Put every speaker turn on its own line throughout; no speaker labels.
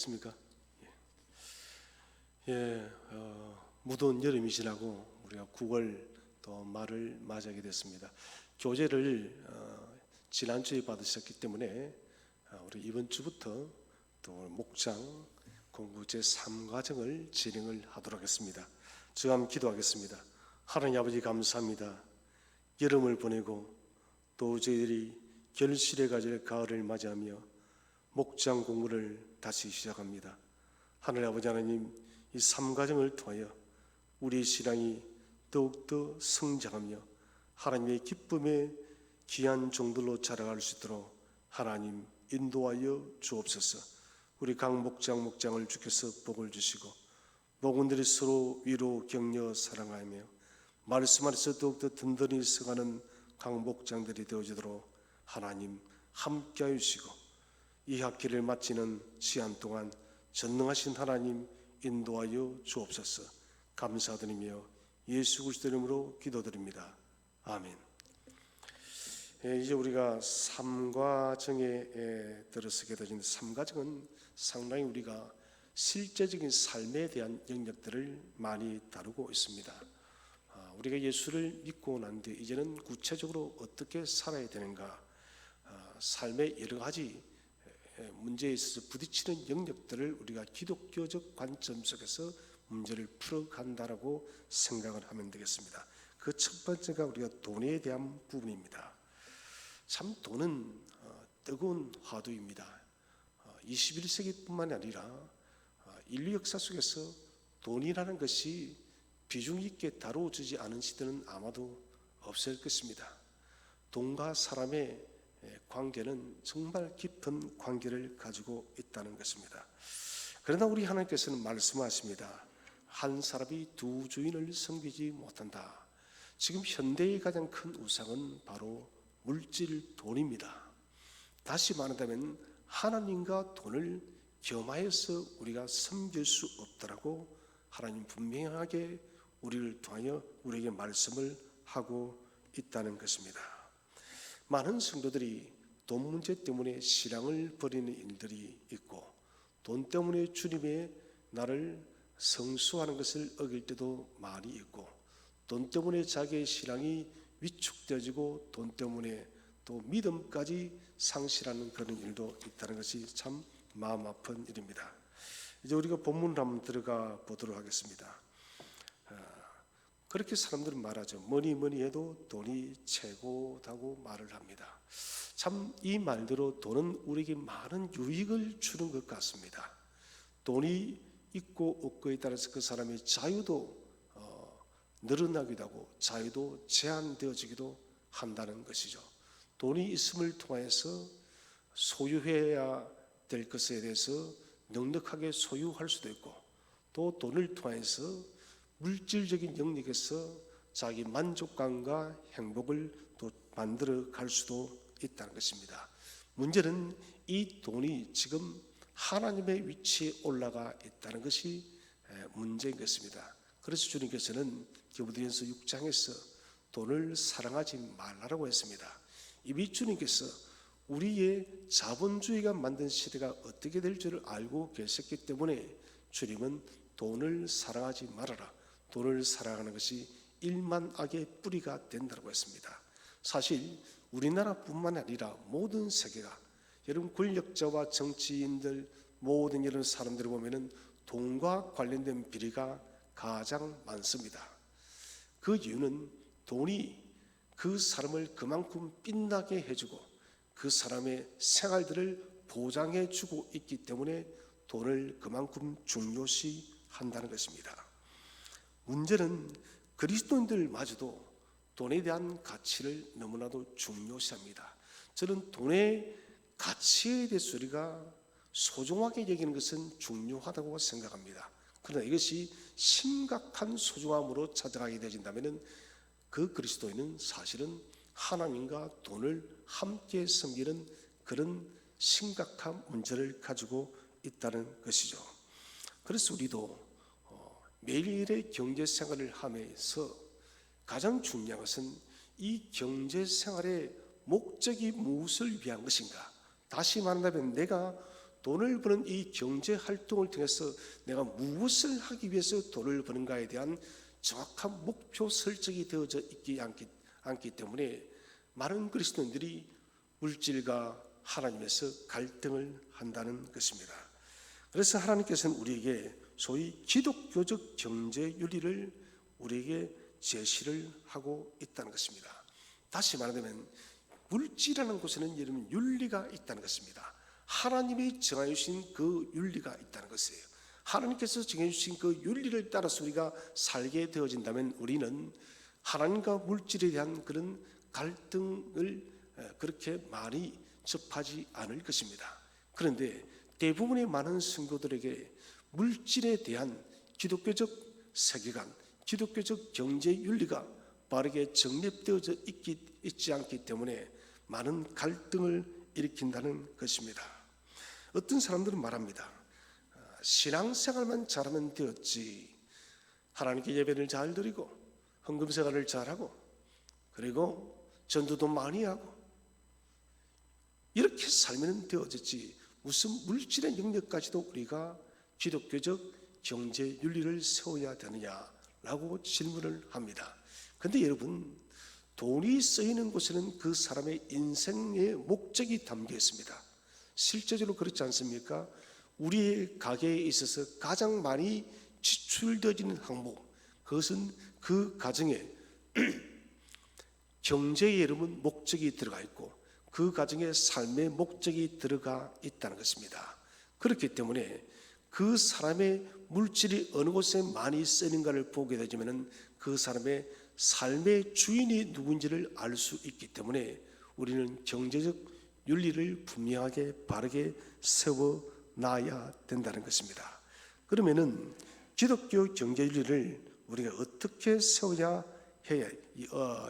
있습니까? 무더운 여름이 지나고 우리가 9월 또 말을 맞이하게 됐습니다. 교재를 지난주에 받으셨기 때문에 우리 이번 주부터 또 목장 공부 제3과정을 진행을 하도록 하겠습니다. 제가 한번 기도하겠습니다. 하나님 아버지 감사합니다. 여름을 보내고 또 저희들이 결실에 가질 가을을 맞이하며 목장 공부를 다시 시작합니다. 하늘 아버지 하나님, 이 3과정을 통하여 우리의 신앙이 더욱더 성장하며 하나님의 기쁨의 귀한 종들로 자라갈 수 있도록 하나님 인도하여 주옵소서. 우리 각 목장을 주께서 복을 주시고 목원들이 서로 위로 격려 사랑하며 말씀 안에서 더욱더 든든히 서가는 각 목장들이 되어지도록 하나님 함께하여 주시고 이 학기를 마치는 시간 동안 전능하신 하나님 인도하여 주옵소서. 감사드리며 예수 그리스도 이름으로 기도드립니다. 아멘. 이제 우리가 3과정에 들어서게 되는 3과정은 상당히 우리가 실제적인 삶에 대한 영역들을 많이 다루고 있습니다. 우리가 예수를 믿고 난 뒤에 이제는 구체적으로 어떻게 살아야 되는가, 삶의 여러 가지 문제에 있어서 부딪히는 영역들을 우리가 기독교적 관점 속에서 문제를 풀어간다라고 생각을 하면 되겠습니다. 그 첫 번째가 우리가 돈에 대한 부분입니다. 참 돈은 뜨거운 화두입니다. 21세기뿐만 아니라 인류 역사 속에서 돈이라는 것이 비중 있게 다루어지지 않은 시대는 아마도 없을 것입니다. 돈과 사람의 관계는 정말 깊은 관계를 가지고 있다는 것입니다. 그러나 우리 하나님께서는 말씀하십니다. 한 사람이 두 주인을 섬기지 못한다. 지금 현대의 가장 큰 우상은 바로 물질 돈입니다. 다시 말한다면 하나님과 돈을 겸하여서 우리가 섬길 수 없다라고 하나님 분명하게 우리를 통하여 우리에게 말씀을 하고 있다는 것입니다. 많은 성도들이 돈 문제 때문에 신앙을 버리는 일들이 있고 돈 때문에 주님의 나를 성수하는 것을 어길 때도 많이 있고 돈 때문에 자기의 신앙이 위축되어지고 돈 때문에 또 믿음까지 상실하는 그런 일도 있다는 것이 참 마음 아픈 일입니다. 이제 우리가 본문으로 한번 들어가 보도록 하겠습니다. 그렇게 사람들은 말하죠. 뭐니 해도 돈이 최고다고 말을 합니다. 참 이 말대로 돈은 우리에게 많은 유익을 주는 것 같습니다. 돈이 있고 없고에 따라서 그 사람의 자유도 늘어나기도 하고 자유도 제한되어지기도 한다는 것이죠. 돈이 있음을 통해서 소유해야 될 것에 대해서 넉넉하게 소유할 수도 있고 또 돈을 통해서 물질적인 영역에서 자기 만족감과 행복을 또 만들어 갈 수도 있다는 것입니다. 문제는 이 돈이 지금 하나님의 위치에 올라가 있다는 것이 문제인 것입니다. 그래서 주님께서는 디모데전서 6장에서 돈을 사랑하지 말라고 했습니다. 이미 주님께서 우리의 자본주의가 만든 시대가 어떻게 될 줄을 알고 계셨기 때문에 주님은 돈을 사랑하지 말아라. 돈을 사랑하는 것이 일만악의 뿌리가 된다고 했습니다. 사실 우리나라뿐만 아니라 모든 세계가 여러분 권력자와 정치인들 모든 이런 사람들을 보면은 돈과 관련된 비리가 가장 많습니다. 그 이유는 돈이 그 사람을 그만큼 빛나게 해주고 그 사람의 생활들을 보장해주고 있기 때문에 돈을 그만큼 중요시 한다는 것입니다. 문제는 그리스도인들마저도 돈에 대한 가치를 너무나도 중요시합니다. 저는 돈의 가치에 대해서 우리가 소중하게 여기는 것은 중요하다고 생각합니다. 그러나 이것이 심각한 소중함으로 찾아가게 되어진다면 그 그리스도인은 사실은 하나님과 돈을 함께 섬기는 그런 심각한 문제를 가지고 있다는 것이죠. 그래서 우리도 매일의 경제생활을 하면서 가장 중요한 것은 이 경제생활의 목적이 무엇을 위한 것인가. 다시 말한다면 내가 돈을 버는 이 경제 활동을 통해서 내가 무엇을 하기 위해서 돈을 버는가에 대한 정확한 목표 설정이 되어져 있지 않기 때문에 많은 그리스도인들이 물질과 하나님에서 갈등을 한다는 것입니다. 그래서 하나님께서는 우리에게 소위 기독교적 경제 윤리를 우리에게 제시를 하고 있다는 것입니다. 다시 말하면 물질이라는 곳에는 여러분 윤리가 있다는 것입니다. 하나님이 정해 주신 그 윤리가 있다는 것이에요. 하나님께서 정해 주신 그 윤리를 따라서 우리가 살게 되어진다면 우리는 하나님과 물질에 대한 그런 갈등을 그렇게 많이 접하지 않을 것입니다. 그런데 대부분의 많은 성도들에게 물질에 대한 기독교적 세계관, 기독교적 경제 윤리가 바르게 정립되어져 있지 않기 때문에 많은 갈등을 일으킨다는 것입니다. 어떤 사람들은 말합니다. 신앙생활만 잘하면 되었지. 하나님께 예배를 잘 드리고 헌금생활을 잘하고 그리고 전도도 많이 하고 이렇게 살면 되어졌지 무슨 물질의 영역까지도 우리가 기독교적 경제 윤리를 세워야 되느냐라고 질문을 합니다. 그런데 여러분, 돈이 쓰이는 곳에는 그 사람의 인생의 목적이 담겨 있습니다. 실제적으로 그렇지 않습니까? 우리의 가게에 있어서 가장 많이 지출되어지는 항목, 그것은 그 가정에 경제의 여러분 목적이 들어가 있고 그 가정의 삶의 목적이 들어가 있다는 것입니다. 그렇기 때문에 그 사람의 물질이 어느 곳에 많이 쓰이는가를 보게 되면 그 사람의 삶의 주인이 누군지를 알 수 있기 때문에 우리는 경제적 윤리를 분명하게 바르게 세워놔야 된다는 것입니다. 그러면은 기독교 경제 윤리를 우리가 어떻게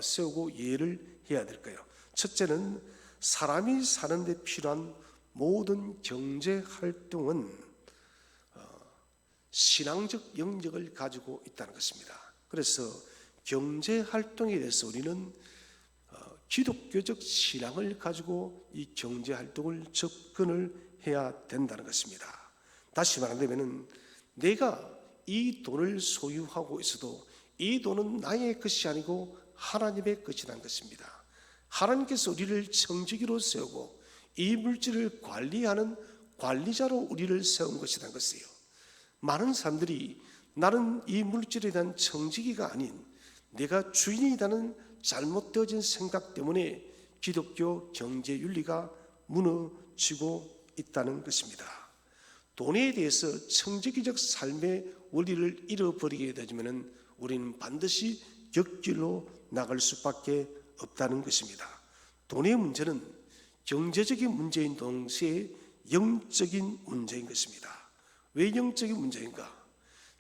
세우고 이해를 해야 될까요? 첫째는 사람이 사는데 필요한 모든 경제 활동은 신앙적 영역을 가지고 있다는 것입니다. 그래서 경제 활동에 대해서 우리는 기독교적 신앙을 가지고 이 경제 활동을 접근을 해야 된다는 것입니다. 다시 말하면 내가 이 돈을 소유하고 있어도 이 돈은 나의 것이 아니고 하나님의 것이라는 것입니다. 하나님께서 우리를 청지기로 세우고 이 물질을 관리하는 관리자로 우리를 세운 것이라는 것이에요. 많은 사람들이 나는 이 물질에 대한 청지기가 아닌 내가 주인이라는 잘못되어진 생각 때문에 기독교 경제 윤리가 무너지고 있다는 것입니다. 돈에 대해서 청지기적 삶의 원리를 잃어버리게 되면 우리는 반드시 격길로 나갈 수밖에 없다는 것입니다. 돈의 문제는 경제적인 문제인 동시에 영적인 문제인 것입니다. 왜 영적인 문제인가?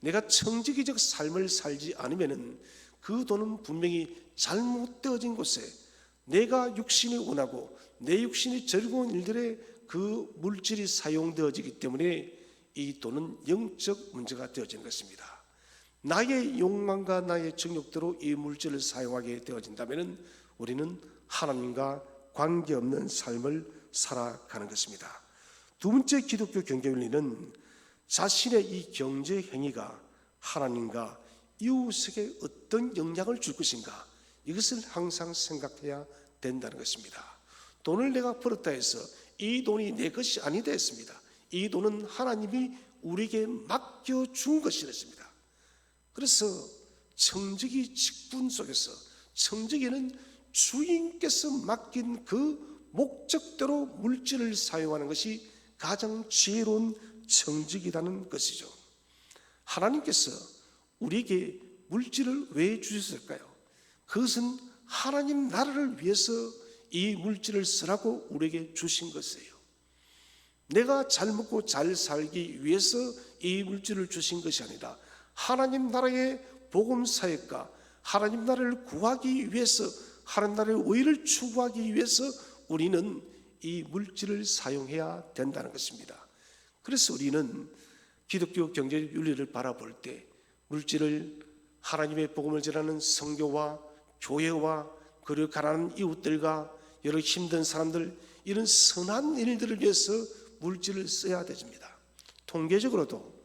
내가 청지기적 삶을 살지 않으면 그 돈은 분명히 잘못되어진 곳에 내가 육신이 원하고 내 육신이 즐거운 일들에 그 물질이 사용되어지기 때문에 이 돈은 영적 문제가 되어지는 것입니다. 나의 욕망과 나의 정욕대로 이 물질을 사용하게 되어진다면 우리는 하나님과 관계없는 삶을 살아가는 것입니다. 두 번째 기독교 경제 윤리는 자신의 이 경제 행위가 하나님과 이웃에게 어떤 영향을 줄 것인가, 이것을 항상 생각해야 된다는 것입니다. 돈을 내가 벌었다 해서 이 돈이 내 것이 아니다 했습니다. 이 돈은 하나님이 우리에게 맡겨준 것이었습니다. 그래서 청지기 직분 속에서 청지기는 주인께서 맡긴 그 목적대로 물질을 사용하는 것이 가장 지혜로운 청지기라는 것이죠. 하나님께서 우리에게 물질을 왜 주셨을까요? 그것은 하나님 나라를 위해서 이 물질을 쓰라고 우리에게 주신 것이에요. 내가 잘 먹고 잘 살기 위해서 이 물질을 주신 것이 아니라 하나님 나라의 복음 사역과 하나님 나라를 구하기 위해서 하나님 나라의 의를 추구하기 위해서 우리는 이 물질을 사용해야 된다는 것입니다. 그래서 우리는 기독교 경제 윤리를 바라볼 때 물질을 하나님의 복음을 전하는 선교와 교회와 그리고 가난한 이웃들과 여러 힘든 사람들 이런 선한 일들을 위해서 물질을 써야 됩니다. 통계적으로도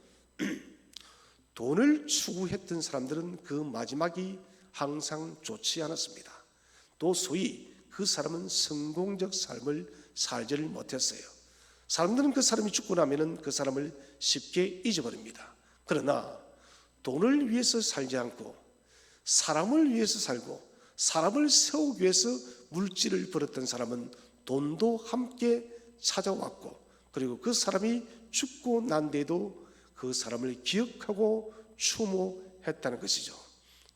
돈을 추구했던 사람들은 그 마지막이 항상 좋지 않았습니다. 또 소위 그 사람은 성공적 삶을 살지를 못했어요. 사람들은 그 사람이 죽고 나면은 그 사람을 쉽게 잊어버립니다. 그러나 돈을 위해서 살지 않고 사람을 위해서 살고 사람을 세우기 위해서 물질을 벌었던 사람은 돈도 함께 찾아왔고, 그리고 그 사람이 죽고 난 뒤에도 그 사람을 기억하고 추모했다는 것이죠.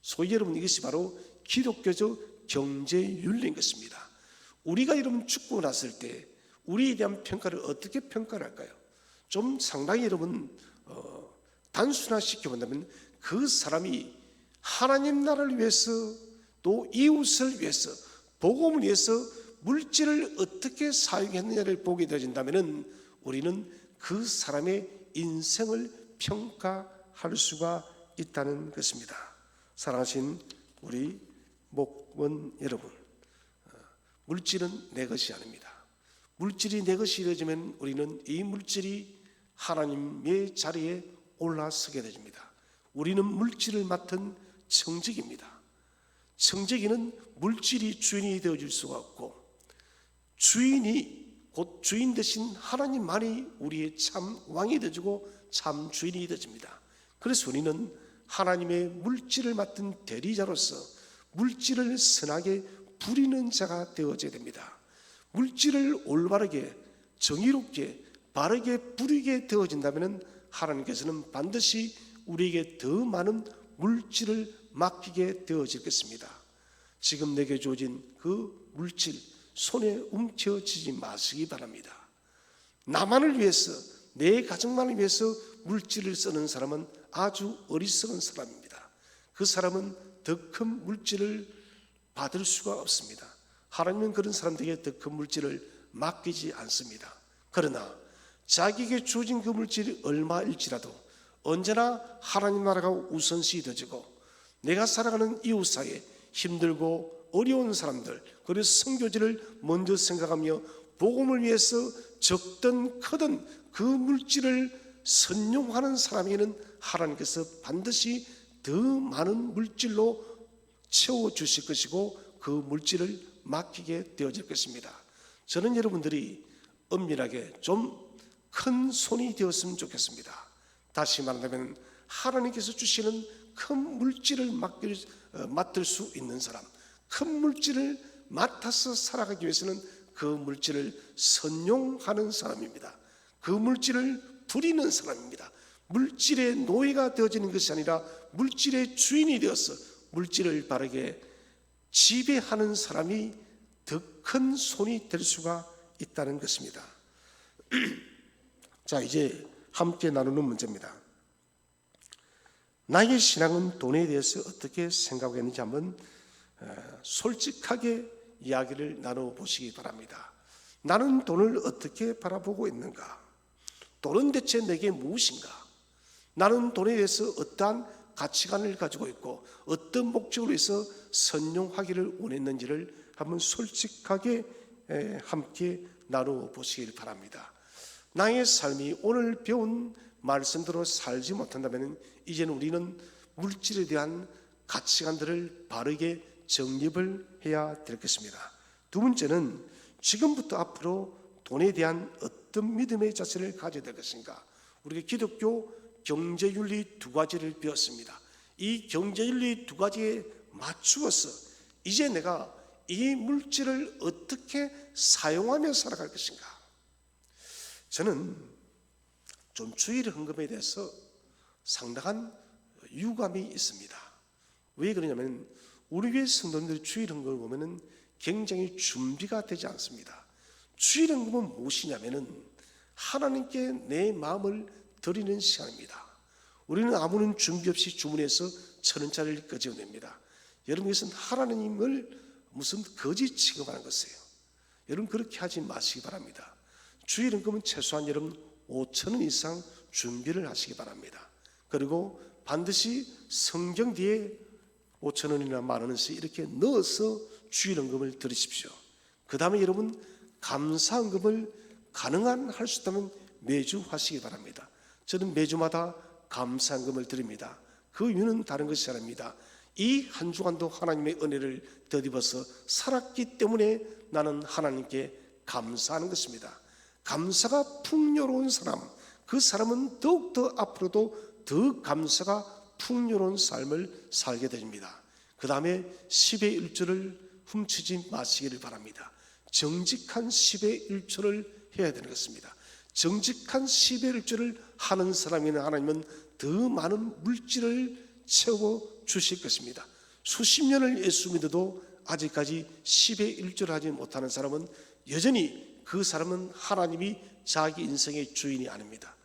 소위 여러분, 이것이 바로 기독교적 경제윤리인 것입니다. 우리가 여러분 죽고 났을 때 우리에 대한 평가를 어떻게 평가를 할까요? 좀 상당히 여러분 단순화시켜 본다면 그 사람이 하나님 나라를 위해서 또 이웃을 위해서 복음을 위해서 물질을 어떻게 사용했느냐를 보게 되어진다면 우리는 그 사람의 인생을 평가할 수가 있다는 것입니다. 사랑하신 우리 목원 여러분, 물질은 내 것이 아닙니다. 물질이 내 것이 되어지면 우리는 이 물질이 하나님의 자리에 올라서게 됩니다. 우리는 물질을 맡은 청지기입니다. 청지기는 물질이 주인이 되어줄 수가 없고, 주인이 곧 주인 대신 하나님만이 우리의 참 왕이 되어주고 참 주인이 되어집니다. 그래서 우리는 하나님의 물질을 맡은 대리자로서 물질을 선하게 부리는 자가 되어져야 됩니다. 물질을 올바르게 정의롭게 바르게 부리게 되어진다면 하나님께서는 반드시 우리에게 더 많은 물질을 맡기게 되어질 것입니다. 지금 내게 주어진 그 물질 손에 움켜쥐지 마시기 바랍니다. 나만을 위해서, 내 가족만을 위해서 물질을 쓰는 사람은 아주 어리석은 사람입니다. 그 사람은 더 큰 물질을 받을 수가 없습니다. 하나님은 그런 사람들에게 더 큰 물질을 맡기지 않습니다. 그러나 자기에게 주어진 그 물질이 얼마일지라도 언제나 하나님 나라가 우선시 되어지고, 내가 살아가는 이웃 사이에 힘들고 어려운 사람들, 그리고 선교지를 먼저 생각하며 복음을 위해서 적든 크든 그 물질을 선용하는 사람에게는 하나님께서 반드시 더 많은 물질로 채워주실 것이고 그 물질을 맡기게 되어질 것입니다. 저는 여러분들이 엄밀하게 좀 큰 손이 되었으면 좋겠습니다. 다시 말하면 하나님께서 주시는 큰 물질을 맡을 수 있는 사람, 큰 물질을 맡아서 살아가기 위해서는 그 물질을 선용하는 사람입니다. 그 물질을 부리는 사람입니다. 물질의 노예가 되어지는 것이 아니라 물질의 주인이 되어서 물질을 바르게 지배하는 사람이 더 큰 손이 될 수가 있다는 것입니다. 자, 이제 함께 나누는 문제입니다. 나의 신앙은 돈에 대해서 어떻게 생각했는지 한번 솔직하게 이야기를 나눠보시기 바랍니다. 나는 돈을 어떻게 바라보고 있는가? 돈은 대체 내게 무엇인가? 나는 돈에 대해서 어떠한 가치관을 가지고 있고 어떤 목적으로 해서 선용하기를 원했는지를 한번 솔직하게 함께 나눠보시길 바랍니다. 나의 삶이 오늘 배운 말씀대로 살지 못한다면 이제는 우리는 물질에 대한 가치관들을 바르게 정립을 해야 될 것입니다. 두 번째는 지금부터 앞으로 돈에 대한 어떤 믿음의 자세를 가져야 될 것인가? 우리가 기독교 경제윤리 두 가지를 배웠습니다. 이 경제윤리 두 가지에 맞추어서 이제 내가 이 물질을 어떻게 사용하며 살아갈 것인가? 저는 좀 주일 헌금에 대해서 상당한 유감이 있습니다. 왜 그러냐면 우리 교회 성도님들이 주일 헌금을 보면은 굉장히 준비가 되지 않습니다. 주일 헌금은 무엇이냐면은 하나님께 내 마음을 드리는 시간입니다. 우리는 아무런 준비 없이 주문해서 1,000원짜리를 끄집어냅니다. 여러분, 이것은 하나님을 무슨 거짓 취급하는 것이에요. 여러분, 그렇게 하지 마시기 바랍니다. 주일 헌금은 최소한 여러분 5,000원 이상 준비를 하시기 바랍니다. 그리고 반드시 성경 뒤에 5,000원이나 10,000원씩 이렇게 넣어서 주일 헌금을 드리십시오. 그 다음에 여러분 감사헌금을 가능한 할 수 있다면 매주 하시기 바랍니다. 저는 매주마다 감사금을 드립니다. 그 이유는 다른 것이 아닙니다. 이 한 주간도 하나님의 은혜를 덧입어서 살았기 때문에 나는 하나님께 감사하는 것입니다. 감사가 풍요로운 사람, 그 사람은 더욱더 앞으로도 더 감사가 풍요로운 삶을 살게 됩니다. 그 다음에 10의 1조를 훔치지 마시기를 바랍니다. 정직한 10의 1조를 해야 되는 것입니다. 정직한 10의 1조를 하는 사람이나 하나님은 더 많은 물질을 채워 주실 것입니다. 수십 년을 예수 믿어도 아직까지 10의 1조를 하지 못하는 사람은 여전히 그 사람은 하나님이 자기 인생의 주인이 아닙니다.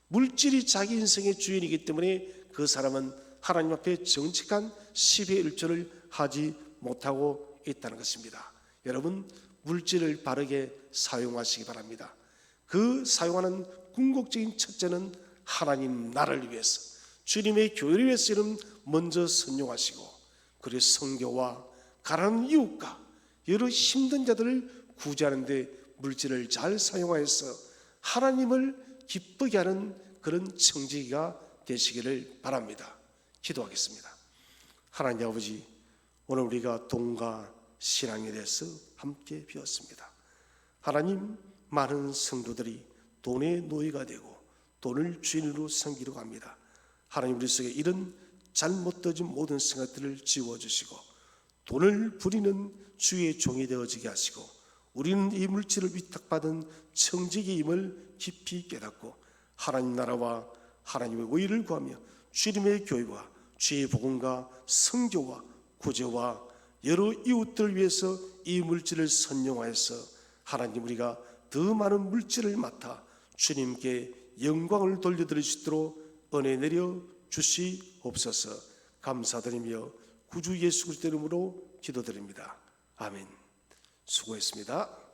물질이 자기 인생의 주인이기 때문에 그 사람은 하나님 앞에 정직한 10의 1조를 하지 못하고 있다는 것입니다. 여러분, 물질을 바르게 사용하시기 바랍니다. 그 사용하는 궁극적인 첫째는 하나님 나라를 위해서, 주님의 교회를 위해서는 먼저 선용하시고, 그리고 선교와 가난한 이웃과 여러 힘든 자들을 구제하는 데 물질을 잘 사용하여서 하나님을 기쁘게 하는 그런 청지기가 되시기를 바랍니다. 기도하겠습니다. 하나님 아버지, 오늘 우리가 돈과 신앙에 대해서 함께 배웠습니다. 하나님, 많은 성도들이 돈의 노예가 되고 돈을 주인으로 섬기려고 합니다. 하나님, 우리 속에 이런 잘못되어진 모든 생각들을 지워주시고 돈을 부리는 주의 종이 되어지게 하시고, 우리는 이 물질을 위탁받은 청지기임을 깊이 깨닫고 하나님 나라와 하나님의 의를 구하며 주님의 교회와 주의 복음과 선교와 구제와 여러 이웃들을 위해서 이 물질을 선용하여서 하나님, 우리가 더 많은 물질을 맡아 주님께 영광을 돌려드릴 수 있도록 은혜 내려 주시옵소서. 감사드리며 구주 예수 그리스도 이름으로 기도드립니다. 아멘. 수고했습니다.